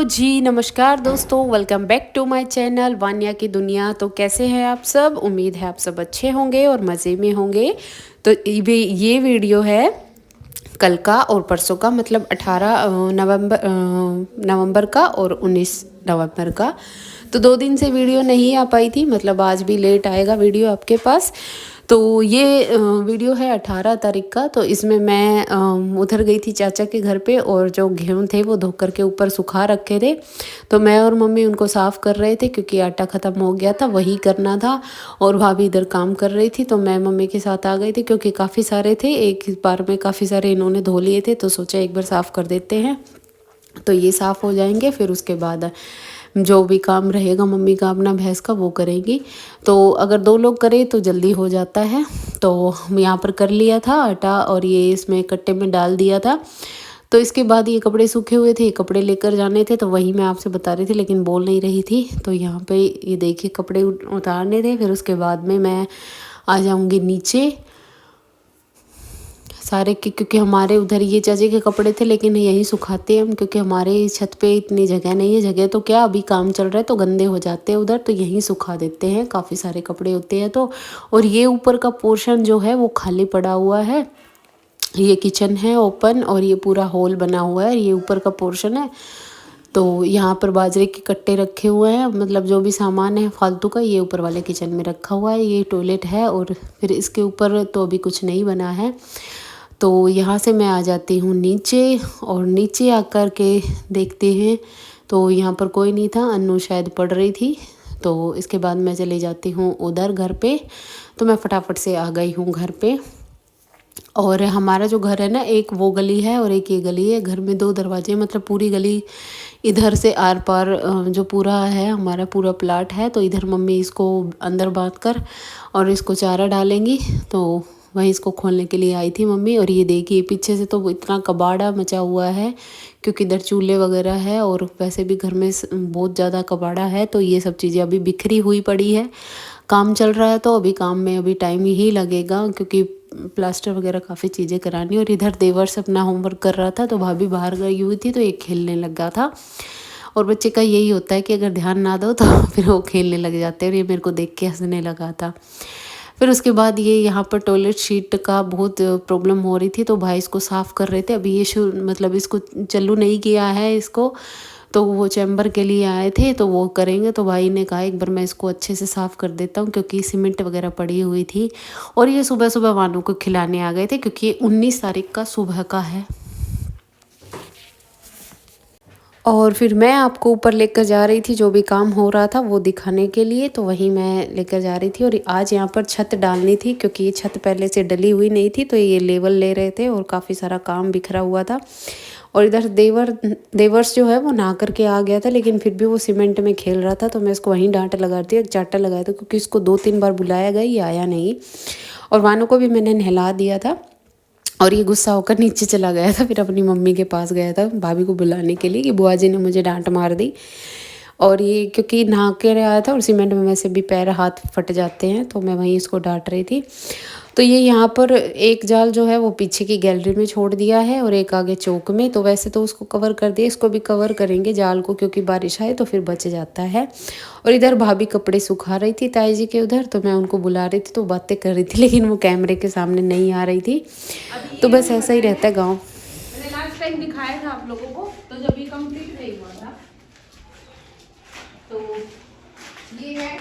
जी नमस्कार दोस्तों, welcome back to my channel Vanya की दुनिया। तो कैसे हैं आप सब? उम्मीद है आप सब अच्छे होंगे और मज़े में होंगे। तो ये वीडियो है कल का और परसों का, मतलब 18 नवंबर का और 19 नवंबर का। तो 2 दिन से वीडियो नहीं आ पाई थी, मतलब आज भी लेट आएगा वीडियो आपके पास। तो ये वीडियो है 18 तारीख का। तो इसमें मैं उधर गई थी चाचा के घर पे, और जो गेहूँ थे वो धोकर के ऊपर सुखा रखे थे। तो मैं और मम्मी उनको साफ़ कर रहे थे क्योंकि आटा ख़त्म हो गया था, वही करना था। और भाभी इधर काम कर रही थी, तो मैं मम्मी के साथ आ गई थी क्योंकि काफ़ी सारे थे, एक बार में काफ़ी सारे इन्होंने धो लिए थे। तो सोचा एक बार साफ़ कर देते हैं, तो ये साफ़ हो जाएंगे। फिर उसके बाद जो भी काम रहेगा मम्मी का अपना भैंस का वो करेंगी। तो अगर 2 लोग करें तो जल्दी हो जाता है। तो यहाँ पर कर लिया था आटा, और ये इसमें कट्टे में डाल दिया था। तो इसके बाद ये कपड़े सूखे हुए थे, कपड़े लेकर जाने थे, तो वही मैं आपसे बता रही थी लेकिन बोल नहीं रही थी। तो यहाँ पे ये देखिए कपड़े उतारने थे। फिर उसके बाद में मैं आ जाऊँगी नीचे सारे के, क्योंकि हमारे उधर ये चाची के कपड़े थे लेकिन यहीं सुखाते हैं हम, क्योंकि हमारे छत पे इतनी जगह नहीं है। जगह तो क्या, अभी काम चल रहा है तो गंदे हो जाते हैं उधर, तो यहीं सुखा देते हैं, काफ़ी सारे कपड़े होते हैं तो। और ये ऊपर का पोर्शन जो है वो खाली पड़ा हुआ है। ये किचन है ओपन, और ये पूरा हॉल बना हुआ है, ये ऊपर का पोर्शन है। तो यहाँ पर बाजरे के कट्टे रखे हुए हैं, मतलब जो भी सामान है फालतू का ये ऊपर वाले किचन में रखा हुआ है। ये टॉयलेट है, और फिर इसके ऊपर तो अभी कुछ नहीं बना है। तो यहाँ से मैं आ जाती हूँ नीचे, और नीचे आकर के देखते हैं तो यहाँ पर कोई नहीं था, अन्नू शायद पढ़ रही थी। तो इसके बाद मैं चली जाती हूँ उधर घर पे। तो मैं फटाफट से आ गई हूँ घर पे। और हमारा जो घर है ना, एक वो गली है और एक ये गली है। घर में 2 दरवाजे, मतलब पूरी गली इधर से आर पार जो पूरा है हमारा पूरा प्लाट है। तो इधर मम्मी इसको अंदर बांध कर और इसको चारा डालेंगी, तो वहीं इसको खोलने के लिए आई थी मम्मी। और ये देखिए पीछे से तो इतना कबाड़ा मचा हुआ है, क्योंकि इधर चूल्हे वगैरह है, और वैसे भी घर में बहुत ज़्यादा कबाड़ा है। तो ये सब चीज़ें अभी बिखरी हुई पड़ी है, काम चल रहा है तो अभी काम में अभी टाइम ही लगेगा, क्योंकि प्लास्टर वगैरह काफ़ी चीज़ें करानी। और इधर देवर्स अपना होमवर्क कर रहा था, तो भाभी बाहर गई हुई थी तो ये खेलने लगा था। और बच्चे का यही होता है कि अगर ध्यान ना दो तो फिर वो खेलने लग जाते हैं, और ये मेरे को देख के हंसने लगा था। फिर उसके बाद ये यहाँ पर टॉयलेट शीट का बहुत प्रॉब्लम हो रही थी, तो भाई इसको साफ़ कर रहे थे। अभी ये मतलब इसको चालू नहीं किया है इसको, तो वो चैम्बर के लिए आए थे तो वो करेंगे। तो भाई ने कहा एक बार मैं इसको अच्छे से साफ़ कर देता हूँ, क्योंकि सीमेंट वगैरह पड़ी हुई थी। और ये सुबह सुबह वानों को खिलाने आ गए थे, क्योंकि ये 19 तारीख का सुबह का है। और फिर मैं आपको ऊपर लेकर जा रही थी, जो भी काम हो रहा था वो दिखाने के लिए, तो वहीं मैं लेकर जा रही थी। और आज यहाँ पर छत डालनी थी, क्योंकि ये छत पहले से डली हुई नहीं थी, तो ये लेवल ले रहे थे और काफ़ी सारा काम बिखरा हुआ था। और इधर देवर्स जो है वो नहा करके आ गया था, लेकिन फिर भी वो सीमेंट में खेल रहा था, तो मैं इसको वहीं डांट लगा दी, एक चाटा लगाया था, क्योंकि इसको 2-3 बार बुलाया गया, ये आया नहीं। और वानों को भी मैंने नहला दिया था, और ये गुस्सा होकर नीचे चला गया था। फिर अपनी मम्मी के पास गया था भाभी को बुलाने के लिए कि बुआ जी ने मुझे डांट मार दी। और ये क्योंकि नहा के आया था, और सीमेंट में वैसे भी पैर हाथ फट जाते हैं, तो मैं वहीं इसको डांट रही थी। तो ये यहाँ पर एक जाल जो है वो पीछे की गैलरी में छोड़ दिया है, और एक आगे चौक में। तो वैसे तो उसको कवर कर दिया, इसको भी कवर करेंगे जाल को, क्योंकि बारिश आए तो फिर बच जाता है। और इधर भाभी कपड़े सुखा रही थी ताई जी के उधर, तो मैं उनको बुला रही थी, तो बातें कर रही थी, लेकिन वो कैमरे के सामने नहीं आ रही थी। तो बस ऐसा ही रहता है गाँव। मैंने लास्ट टाइम दिखाया था आप लोगों को, तो जब ये कंप्लीट नहीं हुआ था। तो ये है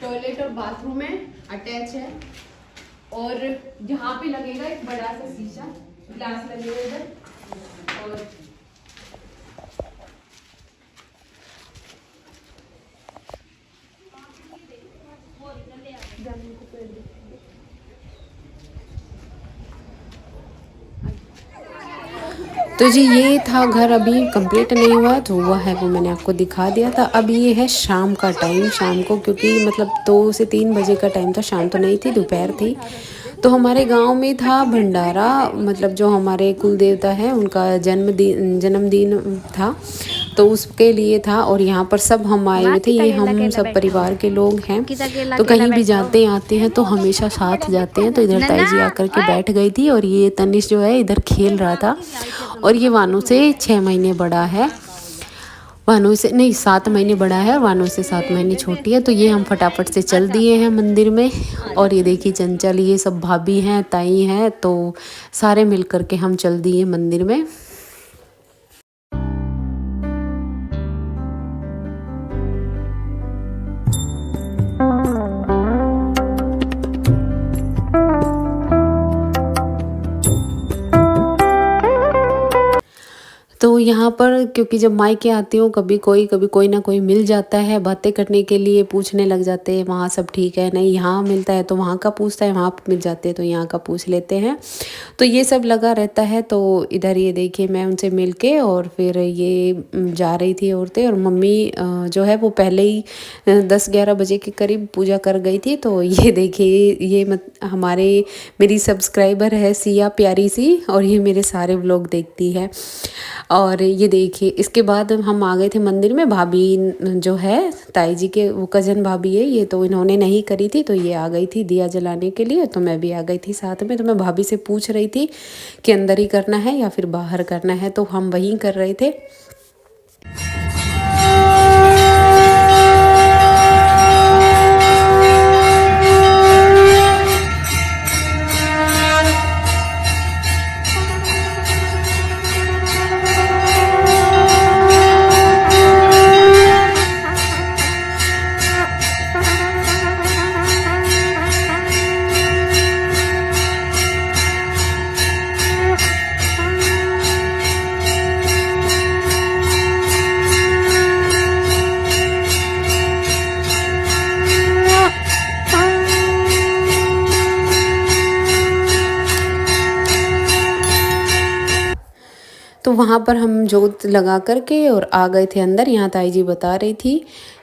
टॉयलेट और बाथरूम है, अटैच है। और यहाँ पे लगेगा एक बड़ा सा शीशा, ग्लास लगेगा इधर। और तो जी ये था घर, अभी कंप्लीट नहीं हुआ, जो हुआ है वो मैंने आपको दिखा दिया था। अब ये है शाम का टाइम, शाम को, क्योंकि मतलब 2 से 3 बजे का टाइम था, शाम तो नहीं थी, दोपहर थी। तो हमारे गांव में था भंडारा, मतलब जो हमारे कुल देवता है उनका जन्मदिन था, तो उसके लिए था। और यहाँ पर सब हम आए हुए थे, ये हम सब परिवार के लोग हैं। तो कहीं भी जाते आते हैं तो हमेशा साथ जाते हैं। तो इधर ताई जी आकर के बैठ गई थी, और ये तनिष जो है इधर खेल रहा था। और ये वानू से 6 महीने बड़ा है। वानों से नहीं 7 महीने बड़ा है और वानों से 7 महीने छोटी है। तो ये हम फटाफट से चल दिए हैं मंदिर में। और ये देखिए चंचल, ये सब भाभी हैं, ताई हैं, तो सारे मिल कर के हम चल दिए मंदिर में। तो यहाँ पर क्योंकि जब मायके आती हूँ कभी कोई ना कोई मिल जाता है बातें करने के लिए, पूछने लग जाते हैं वहाँ सब ठीक है नहीं, यहाँ मिलता है तो वहाँ का पूछता है, वहाँ मिल जाते हैं तो यहाँ का पूछ लेते हैं। तो ये सब लगा रहता है। तो इधर ये देखिए मैं उनसे मिल के और फिर ये जा रही थी औरतें, और मम्मी जो है वो पहले ही 10-11 बजे के करीब पूजा कर गई थी। तो ये देखिए ये मेरी सब्सक्राइबर है सिया प्यारी सी, और ये मेरे सारे व्लॉग देखती है। और ये देखिए इसके बाद हम आ गए थे मंदिर में। भाभी जो है ताई जी के वो कज़न भाभी है ये, तो इन्होंने नहीं करी थी तो ये आ गई थी दिया जलाने के लिए, तो मैं भी आ गई थी साथ में। तो मैं भाभी से पूछ रही थी कि अंदर ही करना है या फिर बाहर करना है, तो हम वहीं कर रहे थे। तो वहाँ पर हम जोत लगा करके और आ गए थे अंदर। यहाँ ताई जी बता रही थी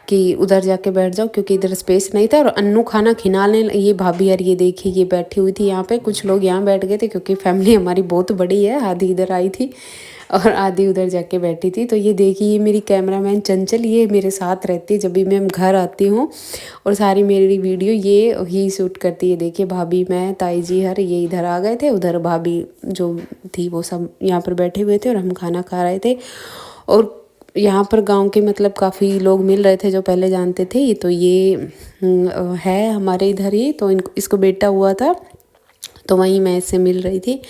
कि उधर जाके बैठ जाओ क्योंकि इधर स्पेस नहीं था। और अन्नू खाना खिलाने ये भाभी यार ये देखिए ये बैठी हुई थी यहाँ पे। कुछ लोग यहाँ बैठ गए थे क्योंकि फैमिली हमारी बहुत बड़ी है, आधी इधर आई थी और आधी उधर जाके बैठी थी। तो ये देखिए ये मेरी कैमरामैन चंचल, ये मेरे साथ रहती है जब भी मैं घर आती हूँ, और सारी मेरी वीडियो ये ही शूट करती है। देखिए भाभी, मैं, ताई जी हर ये इधर आ गए थे, उधर भाभी जो थी वो सब यहाँ पर बैठे हुए थे और हम खाना खा रहे थे। और यहाँ पर गांव के मतलब काफ़ी लोग मिल रहे थे जो पहले जानते थे। तो ये है हमारे इधर ही, तो इसको बेटा हुआ था तो वहीं मैं इससे मिल रही थी।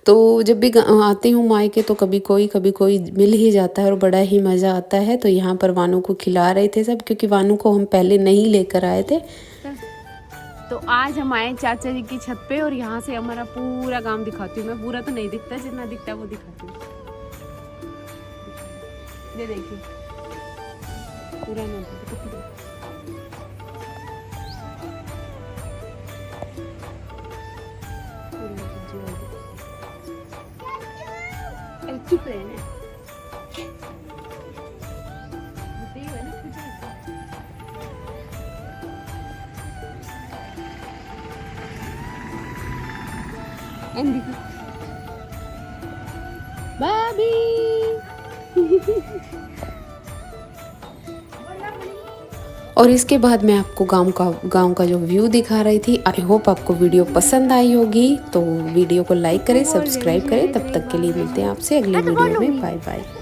तो जब भी आती हूँ मायके तो कभी कोई मिल ही जाता है और बड़ा ही मज़ा आता है। तो यहाँ पर वानू को खिला रहे थे सब, क्योंकि वानू को हम पहले नहीं लेकर आए थे। तो आज हम आए चाचा जी की छत पे और यहाँ से हमारा पूरा गांव दिखाती हूँ मैं। पूरा तो नहीं दिखता, जितना दिखता है वो दिखाती हूँ। ये देखिए पूरा ना चुप रहना। भाभी और इसके बाद मैं आपको गांव का जो व्यू दिखा रही थी। आई होप आपको वीडियो पसंद आई होगी। तो वीडियो को लाइक करें, सब्सक्राइब करें। तब तक के लिए मिलते हैं आपसे अगले वीडियो में। Bye bye.